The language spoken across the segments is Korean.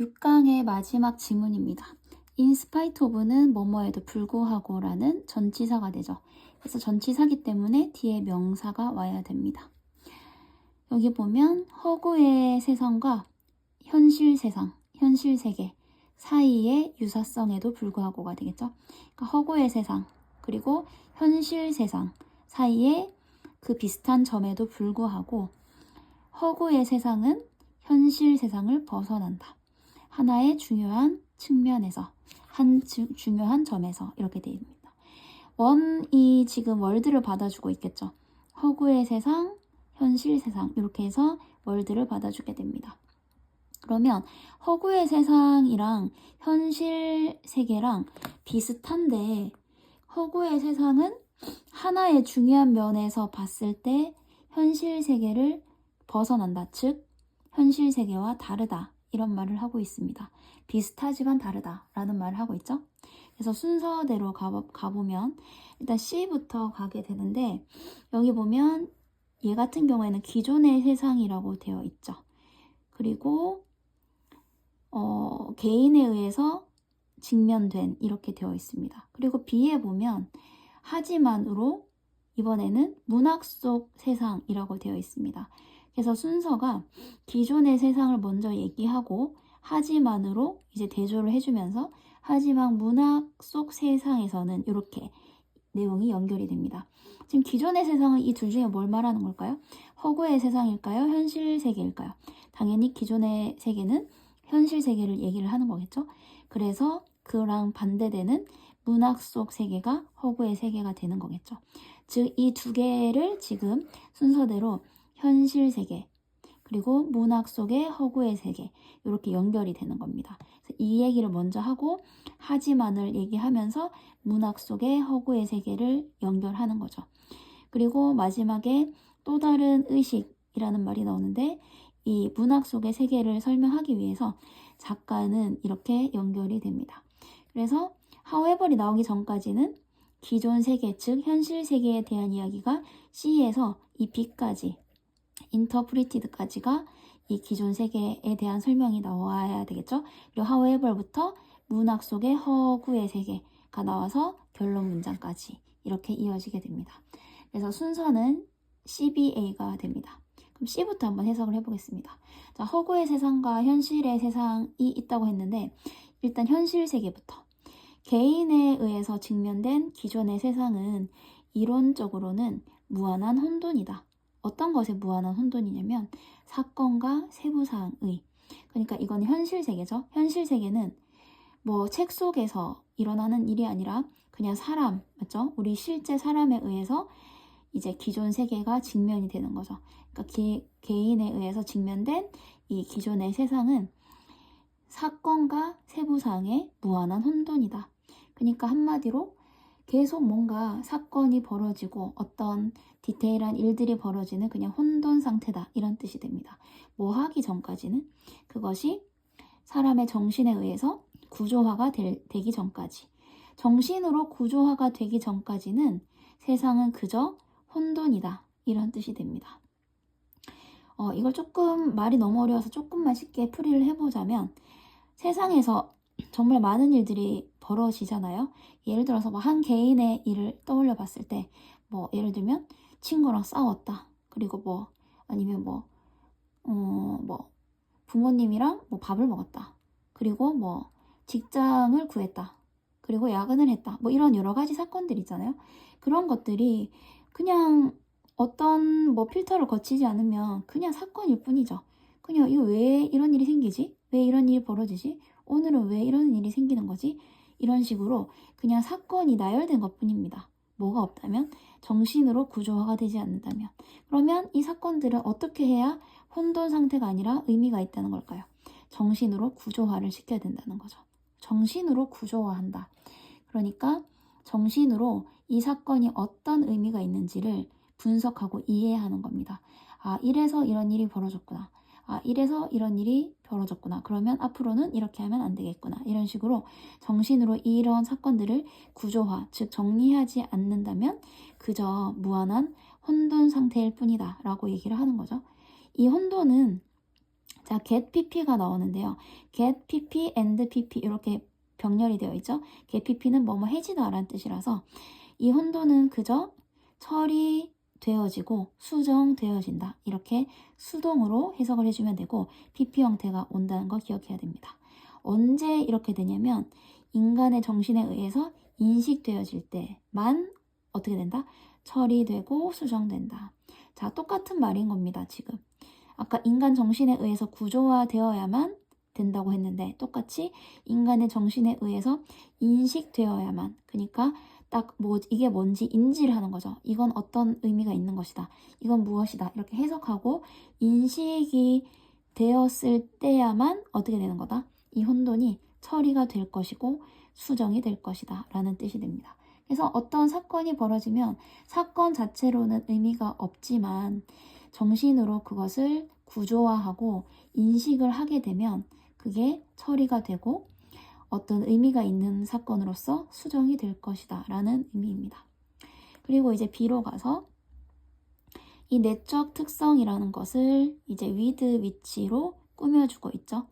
6강의 마지막 지문입니다. In spite of는 뭐뭐에도 불구하고 라는 전치사가 되죠. 그래서 전치사기 때문에 뒤에 명사가 와야 됩니다. 여기 보면 허구의 세상과 현실 세상, 현실 세계 사이의 유사성에도 불구하고가 되겠죠. 그러니까 허구의 세상 그리고 현실 세상 사이에 그 비슷한 점에도 불구하고 허구의 세상은 현실 세상을 벗어난다. 하나의 중요한 측면에서, 중요한 점에서 이렇게 되어 있습니다. 원이 지금 월드를 받아주고 있겠죠. 허구의 세상, 현실 세상 이렇게 해서 월드를 받아주게 됩니다. 그러면 허구의 세상이랑 현실 세계랑 비슷한데 허구의 세상은 하나의 중요한 면에서 봤을 때 현실 세계를 벗어난다. 즉 현실 세계와 다르다. 이런 말을 하고 있습니다. 비슷하지만 다르다 라는 말을 하고 있죠. 그래서 순서대로 가보면 일단 C부터 가게 되는데 여기 보면 얘 같은 경우에는 기존의 세상이라고 되어 있죠. 그리고 개인에 의해서 직면된 이렇게 되어 있습니다. 그리고 B에 보면 하지만으로 이번에는 문학 속 세상이라고 되어 있습니다. 그래서 순서가 기존의 세상을 먼저 얘기하고 하지만으로 이제 대조를 해주면서 하지만 문학 속 세상에서는 이렇게 내용이 연결이 됩니다. 지금 기존의 세상은 이 둘 중에 뭘 말하는 걸까요? 허구의 세상일까요? 현실 세계일까요? 당연히 기존의 세계는 현실 세계를 얘기를 하는 거겠죠. 그래서 그랑 반대되는 문학 속 세계가 허구의 세계가 되는 거겠죠. 즉 이 두 개를 지금 순서대로 현실 세계 그리고 문학 속의 허구의 세계 이렇게 연결이 되는 겁니다. 이 얘기를 먼저 하고 하지만을 얘기하면서 문학 속의 허구의 세계를 연결하는 거죠. 그리고 마지막에 또 다른 의식이라는 말이 나오는데 이 문학 속의 세계를 설명하기 위해서 작가는 이렇게 연결이 됩니다. 그래서 however이 나오기 전까지는 기존 세계, 즉 현실 세계에 대한 이야기가 C에서 이 B까지, interpreted까지가 이 기존 세계에 대한 설명이 나와야 되겠죠. 그리고 however부터 문학 속의 허구의 세계가 나와서 결론 문장까지 이렇게 이어지게 됩니다. 그래서 순서는 CBA가 됩니다. 그럼 C부터 한번 해석을 해보겠습니다. 자, 허구의 세상과 현실의 세상이 있다고 했는데 일단 현실 세계부터 개인에 의해서 직면된 기존의 세상은 이론적으로는 무한한 혼돈이다. 어떤 것에 무한한 혼돈이냐면 사건과 세부사항의 그러니까 이건 현실 세계죠. 현실 세계는 뭐 책 속에서 일어나는 일이 아니라 그냥 사람, 맞죠? 우리 실제 사람에 의해서 이제 기존 세계가 직면이 되는 거죠. 그러니까 개인에 의해서 직면된 이 기존의 세상은 사건과 세부사항의 무한한 혼돈이다. 그러니까 한마디로 계속 뭔가 사건이 벌어지고 어떤 디테일한 일들이 벌어지는 그냥 혼돈 상태다. 이런 뜻이 됩니다. 뭐 하기 전까지는 그것이 사람의 정신에 의해서 구조화가 되기 전까지 정신으로 구조화가 되기 전까지는 세상은 그저 혼돈이다. 이런 뜻이 됩니다. 이걸 조금 말이 너무 어려워서 조금만 쉽게 풀이를 해보자면 세상에서 정말 많은 일들이 벌어지잖아요. 예를 들어서 뭐 한 개인의 일을 떠올려 봤을 때 뭐 예를 들면 친구랑 싸웠다. 그리고 뭐 아니면 뭐 부모님이랑 뭐 밥을 먹었다. 그리고 뭐 직장을 구했다. 그리고 야근을 했다. 뭐 이런 여러 가지 사건들 있잖아요. 그런 것들이 그냥 어떤 뭐 필터를 거치지 않으면 그냥 사건일 뿐이죠. 그냥 이거 왜 이런 일이 생기지? 왜 이런 일이 벌어지지? 오늘은 왜 이런 일이 생기는 거지? 이런 식으로 그냥 사건이 나열된 것 뿐입니다. 뭐가 없다면? 정신으로 구조화가 되지 않는다면. 그러면 이 사건들은 어떻게 해야 혼돈 상태가 아니라 의미가 있다는 걸까요? 정신으로 구조화를 시켜야 된다는 거죠. 정신으로 구조화한다. 그러니까 정신으로 이 사건이 어떤 의미가 있는지를 분석하고 이해하는 겁니다. 아, 이래서 이런 일이 벌어졌구나. 아, 이래서 이런 일이 벌어졌구나. 그러면 앞으로는 이렇게 하면 안 되겠구나. 이런 식으로 정신으로 이런 사건들을 구조화, 즉 정리하지 않는다면 그저 무한한 혼돈 상태일 뿐이다 라고 얘기를 하는 거죠. 이 혼돈은 자, get pp가 나오는데요. get pp and pp 이렇게 병렬이 되어 있죠. get pp는 뭐뭐 해지다라는 뜻이라서 이 혼돈은 그저 처리되어지고 수정되어진다. 이렇게 수동으로 해석을 해주면 되고 pp 형태가 온다는 거 기억해야 됩니다. 언제 이렇게 되냐면 인간의 정신에 의해서 인식되어질 때만 어떻게 된다? 처리되고 수정된다. 자, 똑같은 말인 겁니다, 지금. 아까 인간 정신에 의해서 구조화되어야만 된다고 했는데 똑같이 인간의 정신에 의해서 인식되어야만, 그러니까 딱 이게 뭔지 인지를 하는 거죠. 이건 어떤 의미가 있는 것이다. 이건 무엇이다. 이렇게 해석하고 인식이 되었을 때야만 어떻게 되는 거다? 이 혼돈이 처리가 될 것이고 수정이 될 것이다 라는 뜻이 됩니다. 그래서 어떤 사건이 벌어지면 사건 자체로는 의미가 없지만 정신으로 그것을 구조화하고 인식을 하게 되면 그게 처리가 되고 어떤 의미가 있는 사건으로서 수정이 될 것이다 라는 의미입니다. 그리고 이제 B로 가서 이 내적 특성이라는 것을 이제 with, which로 꾸며주고 있죠.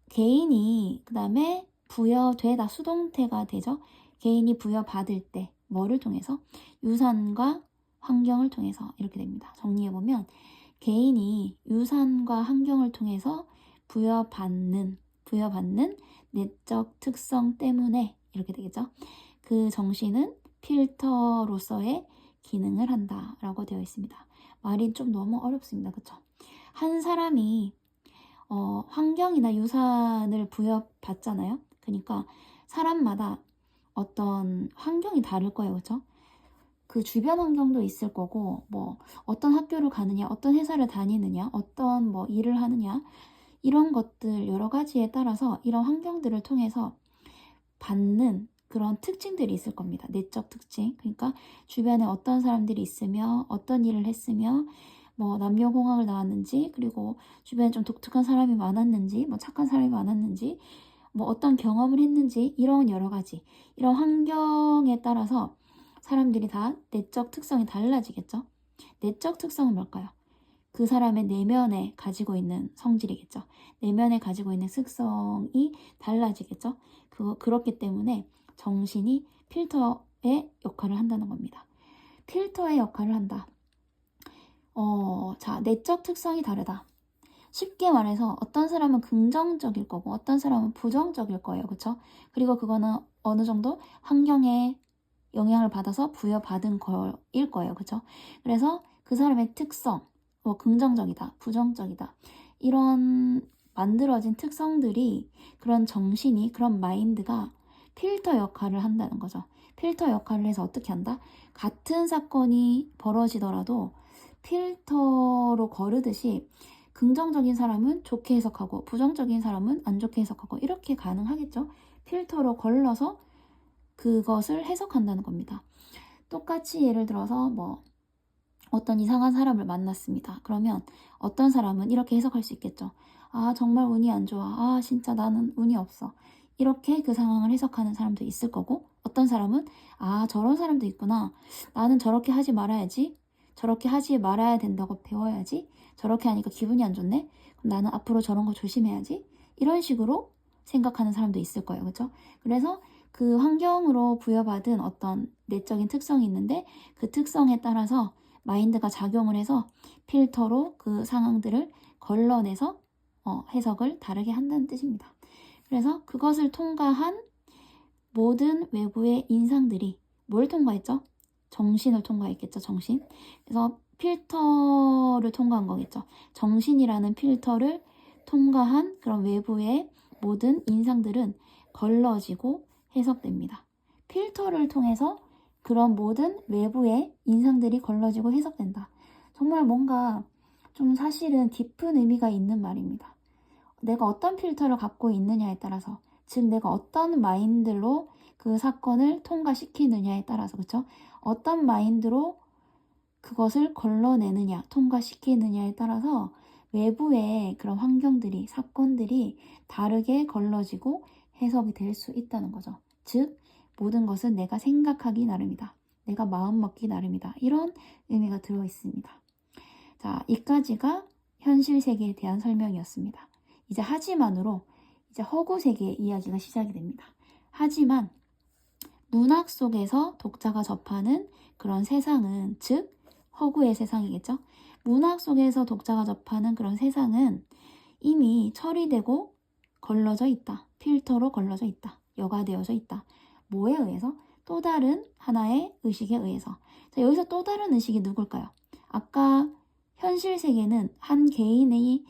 개인이 그 다음에 부여되다, 수동태가 되죠. 개인이 부여받을 때 뭐를 통해서? 유산과 환경을 통해서 이렇게 됩니다. 정리해보면 개인이 유산과 환경을 통해서 부여받는 내적 특성 때문에 이렇게 되겠죠. 그 정신은 필터로서의 기능을 한다라고 되어 있습니다. 말이 좀 너무 어렵습니다. 그렇죠? 한 사람이 환경이나 유산을 부여받잖아요. 그러니까 사람마다 어떤 환경이 다를 거예요. 그렇죠? 그 주변 환경도 있을 거고 뭐 어떤 학교를 가느냐, 어떤 회사를 다니느냐, 어떤 뭐 일을 하느냐 이런 것들 여러 가지에 따라서 이런 환경들을 통해서 받는 그런 특징들이 있을 겁니다. 내적 특징. 그러니까 주변에 어떤 사람들이 있으며 어떤 일을 했으며 뭐 남녀공학을 나왔는지 그리고 주변에 좀 독특한 사람이 많았는지 뭐 착한 사람이 많았는지 뭐 어떤 경험을 했는지 이런 여러 가지 이런 환경에 따라서 사람들이 다 내적 특성이 달라지겠죠. 내적 특성은 뭘까요? 그 사람의 내면에 가지고 있는 성질이겠죠. 내면에 가지고 있는 습성이 달라지겠죠. 그렇기 때문에 정신이 필터의 역할을 한다는 겁니다. 필터의 역할을 한다. 자, 내적 특성이 다르다. 쉽게 말해서 어떤 사람은 긍정적일 거고 어떤 사람은 부정적일 거예요. 그렇죠? 그리고 그거는 어느 정도 환경에 영향을 받아서 부여받은 거일 거예요. 그렇죠? 그래서 그 사람의 특성, 뭐 긍정적이다, 부정적이다 이런 만들어진 특성들이 그런 정신이 그런 마인드가 필터 역할을 한다는 거죠. 필터 역할을 해서 어떻게 한다? 같은 사건이 벌어지더라도 필터로 거르듯이 긍정적인 사람은 좋게 해석하고 부정적인 사람은 안 좋게 해석하고 이렇게 가능하겠죠. 필터로 걸러서 그것을 해석한다는 겁니다. 똑같이 예를 들어서 뭐 어떤 이상한 사람을 만났습니다. 그러면 어떤 사람은 이렇게 해석할 수 있겠죠. 아, 정말 운이 안 좋아. 아, 진짜 나는 운이 없어. 이렇게 그 상황을 해석하는 사람도 있을 거고 어떤 사람은 아, 저런 사람도 있구나. 나는 저렇게 하지 말아야지. 저렇게 하지 말아야 된다고 배워야지. 저렇게 하니까 기분이 안 좋네. 그럼 나는 앞으로 저런 거 조심해야지. 이런 식으로 생각하는 사람도 있을 거예요. 그렇죠? 그래서 그 환경으로 부여받은 어떤 내적인 특성이 있는데 그 특성에 따라서 마인드가 작용을 해서 필터로 그 상황들을 걸러내서 해석을 다르게 한다는 뜻입니다. 그래서 그것을 통과한 모든 외부의 인상들이 뭘 통과했죠? 정신을 통과했겠죠, 정신. 그래서 필터를 통과한 거겠죠. 정신이라는 필터를 통과한 그런 외부의 모든 인상들은 걸러지고 해석됩니다. 필터를 통해서 그런 모든 외부의 인상들이 걸러지고 해석된다. 정말 뭔가 좀 사실은 깊은 의미가 있는 말입니다. 내가 어떤 필터를 갖고 있느냐에 따라서, 즉 내가 어떤 마인드로 그 사건을 통과시키느냐에 따라서, 그렇죠? 어떤 마인드로 그것을 걸러내느냐, 통과시키느냐에 따라서 외부의 그런 환경들이, 사건들이 다르게 걸러지고 해석이 될 수 있다는 거죠. 즉 모든 것은 내가 생각하기 나름이다. 내가 마음먹기 나름이다. 이런 의미가 들어있습니다. 자, 이까지가 현실 세계에 대한 설명이었습니다. 이제 하지만으로 이제 허구 세계의 이야기가 시작이 됩니다. 하지만 문학 속에서 독자가 접하는 그런 세상은, 즉 허구의 세상이겠죠. 문학 속에서 독자가 접하는 그런 세상은 이미 처리되고 걸러져 있다. 필터로 걸러져 있다. 여과되어져 있다. 뭐에 의해서? 또 다른 하나의 의식에 의해서. 자, 여기서 또 다른 의식이 누굴까요? 아까 현실 세계는 한 개인의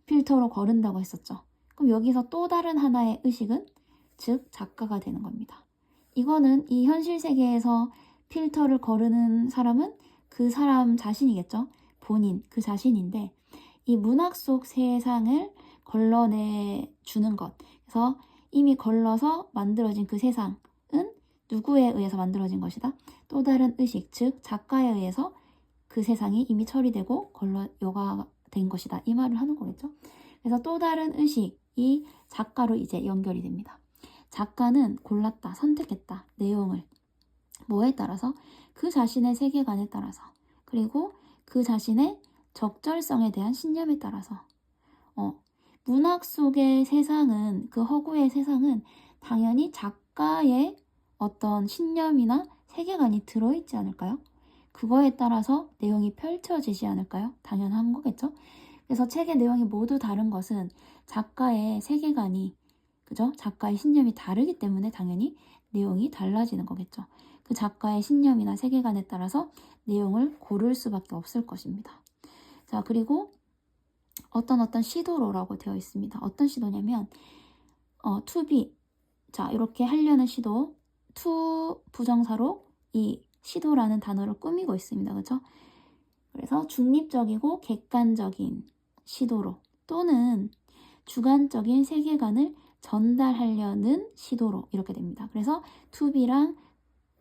필터로 거른다고 했었죠. 그럼 여기서 또 다른 하나의 의식은 즉 작가가 되는 겁니다. 이거는 이 현실 세계에서 필터를 거르는 사람은 그 사람 자신이겠죠. 본인, 그 자신인데 이 문학 속 세상을 걸러내주는 것. 그래서 이미 걸러서 만들어진 그 세상은 누구에 의해서 만들어진 것이다? 또 다른 의식, 즉 작가에 의해서 그 세상이 이미 처리되고 여과된 것이다. 이 말을 하는 거겠죠. 그래서 또 다른 의식이 작가로 이제 연결이 됩니다. 작가는 골랐다, 선택했다, 내용을. 뭐에 따라서? 그 자신의 세계관에 따라서. 그리고 그 자신의 적절성에 대한 신념에 따라서. 문학 속의 세상은, 그 허구의 세상은 당연히 작가의 어떤 신념이나 세계관이 들어있지 않을까요? 그거에 따라서 내용이 펼쳐지지 않을까요? 당연한 거겠죠? 그래서 책의 내용이 모두 다른 것은 작가의 세계관이, 그죠? 작가의 신념이 다르기 때문에 당연히 내용이 달라지는 거겠죠. 그 작가의 신념이나 세계관에 따라서 내용을 고를 수밖에 없을 것입니다. 자, 그리고 어떤 시도로라고 되어 있습니다. 어떤 시도냐면 to be. 자, 이렇게 하려는 시도, to 부정사로 이 시도라는 단어를 꾸미고 있습니다. 그렇죠? 그래서 중립적이고 객관적인 시도로 또는 주관적인 세계관을 전달하려는 시도로 이렇게 됩니다. 그래서 to be랑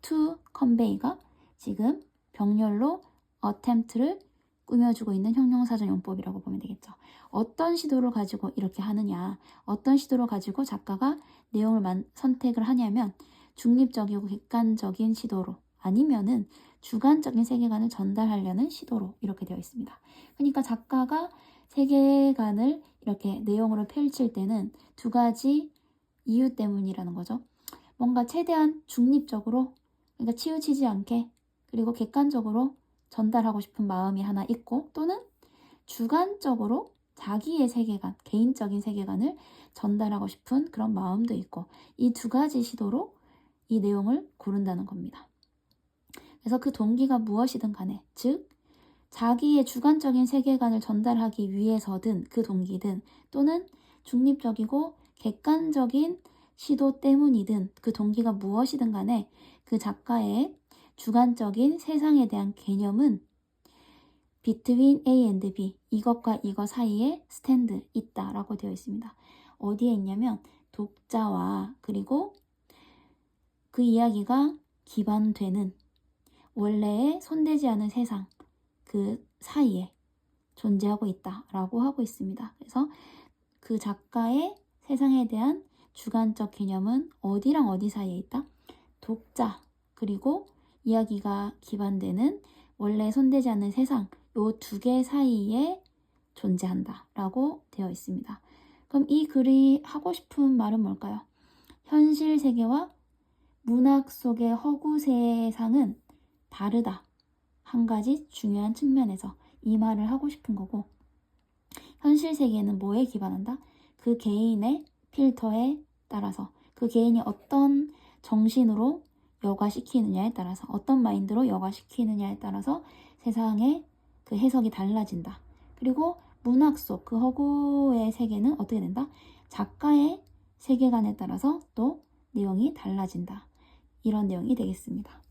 to convey가 지금 병렬로 attempt를 꾸며주고 있는 형용사전 용법이라고 보면 되겠죠. 어떤 시도를 가지고 이렇게 하느냐, 어떤 시도를 가지고 작가가 내용을 선택을 하냐면 중립적이고 객관적인 시도로, 아니면은 주관적인 세계관을 전달하려는 시도로 이렇게 되어 있습니다. 그러니까 작가가 세계관을 이렇게 내용으로 펼칠 때는 두 가지 이유 때문이라는 거죠. 뭔가 최대한 중립적으로, 그러니까 치우치지 않게, 그리고 객관적으로 전달하고 싶은 마음이 하나 있고, 또는 주관적으로 자기의 세계관, 개인적인 세계관을 전달하고 싶은 그런 마음도 있고, 이 두 가지 시도로 이 내용을 고른다는 겁니다. 그래서 그 동기가 무엇이든 간에, 즉 자기의 주관적인 세계관을 전달하기 위해서든 그 동기든, 또는 중립적이고 객관적인 시도 때문이든 그 동기가 무엇이든 간에 그 작가의 주관적인 세상에 대한 개념은 between A and B, 이것과 이것 사이에 스탠드, 있다라고 되어 있습니다. 어디에 있냐면 독자와 그리고 그 이야기가 기반되는 원래의 손대지 않은 세상, 그 사이에 존재하고 있다라고 하고 있습니다. 그래서 그 작가의 세상에 대한 주관적 개념은 어디랑 어디 사이에 있다? 독자, 그리고 이야기가 기반되는 원래 손대지 않는 세상, 요 두 개 사이에 존재한다 라고 되어 있습니다. 그럼 이 글이 하고 싶은 말은 뭘까요? 현실 세계와 문학 속의 허구 세상은 다르다. 한 가지 중요한 측면에서 이 말을 하고 싶은 거고, 현실 세계는 뭐에 기반한다? 그 개인의 필터에 따라서, 그 개인이 어떤 정신으로 여과시키느냐에 따라서, 어떤 마인드로 여과시키느냐에 따라서 세상의 그 해석이 달라진다. 그리고 문학 속 그 허구의 세계는 어떻게 된다? 작가의 세계관에 따라서 또 내용이 달라진다. 이런 내용이 되겠습니다.